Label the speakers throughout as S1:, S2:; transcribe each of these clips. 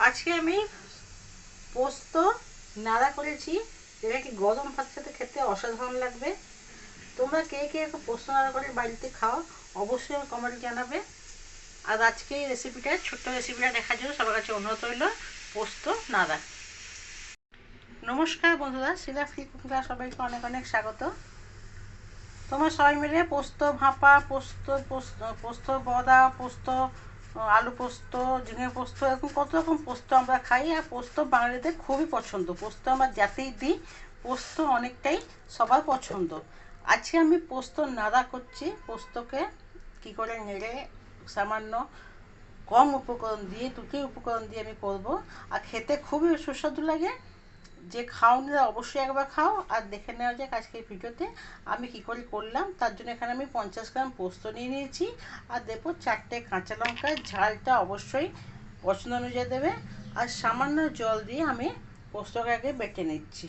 S1: আজকে আমি পোস্ত নাড়া করেছি, যেটাকে গরম ভাতের সাথে খেতে অসাধারণ লাগবে। তোমরা কে কে পোস্ত নাড়া করে বাড়িতে খাও অবশ্যই আমার কমেন্টে জানাবে। আর আজকে এই রেসিপিটা, ছোট্ট রেসিপিটা দেখার জন্য সবার কাছে অনুরোধ রইল পোস্ত নাড়া। নমস্কার বন্ধুরা, শিলা ফ্রি কুকিংয়ে সবাইকে অনেক অনেক স্বাগত। তোমরা সবাই মিলে পোস্ত ভাপা, পোস্ত পোস্ত পোস্ত বড়া, পোস্ত আলু পোস্ত, ঝিঙে পোস্ত, এরকম কত রকম পোস্ত আমরা খাই। আর পোস্ত বাঙালিদের খুবই পছন্দ। পোস্ত আমরা যাতেই দিই, পোস্ত অনেকটাই সবার পছন্দ। আজকে আমি পোস্ত নাড়া করছি। পোস্তকে কি করে নেড়ে সামান্য কম উপকরণ দিয়ে, দুটি উপকরণ দিয়ে আমি করবো। আর খেতে খুবই সুস্বাদু লাগে। যে খাওনি অবশ্যই একবার খাও। আর দেখে নেওয়া যাক আজকের ভিডিওতে আমি কি করে করলাম। তার জন্য এখানে আমি 50 গ্রাম পোস্ত নিয়ে নিয়েছি, আর দেবো 4টে কাঁচা লঙ্কা। ঝালটা অবশ্যই পছন্দ অনুযায়ী দেবে। আর সামান্য জল দিয়ে আমি পোস্তকে আগে বেটে নিচ্ছি।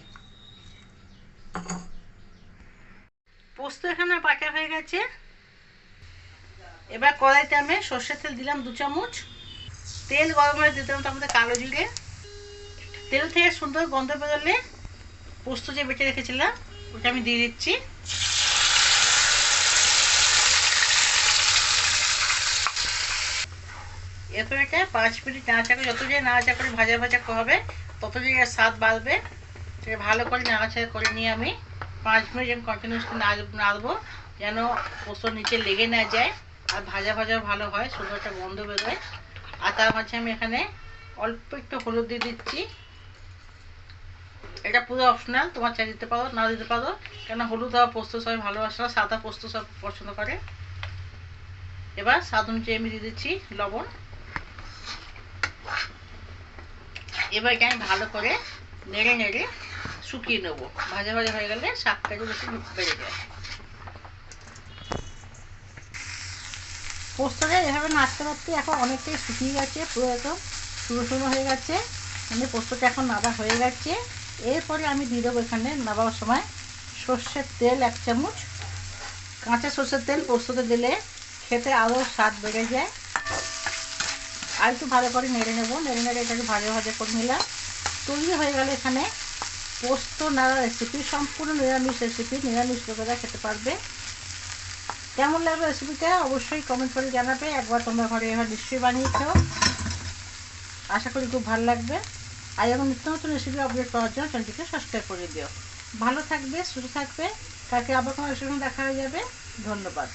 S1: পোস্ত এখানে বাটা হয়ে গেছে। এবার কড়াইতে আমি সর্ষের তেল দিলাম 2 চামচ। তেল গরম হয়ে দিতে হবে তার মধ্যে কালো জিরে। তেল থেকে সুন্দর গন্ধ বেরোলে পোস্ত যে বেটে রেখেছিলাম ওটা আমি দিয়ে দিচ্ছি। এরপর এটা 5 মিনিট নাড়াচাড়া করে, যত যে নাড়াচাড়া করে ভাজা ভাজা হবে তত যে স্বাদ বাড়বে। সেটা ভালো করে নাড়াচাড়া করে নিয়ে আমি 5 মিনিট আমি কন্টিনিউসলি নাড়বো, যেন পোস্ত নিচে লেগে না যায় আর ভাজা ভাজা ভালো হয়, সুন্দর একটা গন্ধ বেরোয়। আর তার মাঝে আমি এখানে অল্প একটু হলুদ দিয়ে দিচ্ছি। এটা পুরো অপশনাল, তোমার চাই দিতে পারো না দিতে পারো, কেন হলুদ আর পোস্ত সবাই ভালোবাসে না, সাদা পোস্ত সব পছন্দ করে। এবার স্বাদ অনুযায়ী আমি দিয়ে দিচ্ছি লবণ। এবার এটা আমি ভালো করে নেড়ে নেড়ে শুকিয়ে নেবো। ভাজা ভাজা হয়ে গেলে শাকটাকে বেশি বেড়ে যায়। পোস্তটা এভাবে নাড়তে নাড়তে এখন অনেকটাই শুকিয়ে গেছে, পুরো একদম শুকনো শুকনো হয়ে গেছে। মানে পোস্তটা এখন নাড়া হয়ে গেছে। এরপরে আমি দিয়ে দেবো এখানে নাড়াবার সময় সর্ষের তেল 1 চামচ। কাঁচা সর্ষের তেল পোস্ততে দিলে খেতে আরও স্বাদ বেড়ে যায়। আর একটু ভালো করে নেড়ে নেবো। নেড়ে নেড়ে এটাকে ভাজা ভাজা করে নিলাম। তৈরি হয়ে গেলে এখানে পোস্ত নাড়া রেসিপি, সম্পূর্ণ নিরামিষ রেসিপি, নিরামিষ লোকেরা খেতে পারবে। কেমন লাগবে রেসিপিটা অবশ্যই কমেন্ট করে জানাবে। একবার তোমরা ঘরে এবার নিশ্চয়ই বানিয়েছো, আশা করি খুব ভালো লাগবে। আর এরকম নিত্য নতুন রেসিপি আপডেট পাওয়ার জন্য চ্যানেলটিকে সাবস্ক্রাইব করে দিও। ভালো থাকবে, সুস্থ থাকবে। কালকে আবার কোনো রেসিপি দেখা হয়ে যাবে। ধন্যবাদ।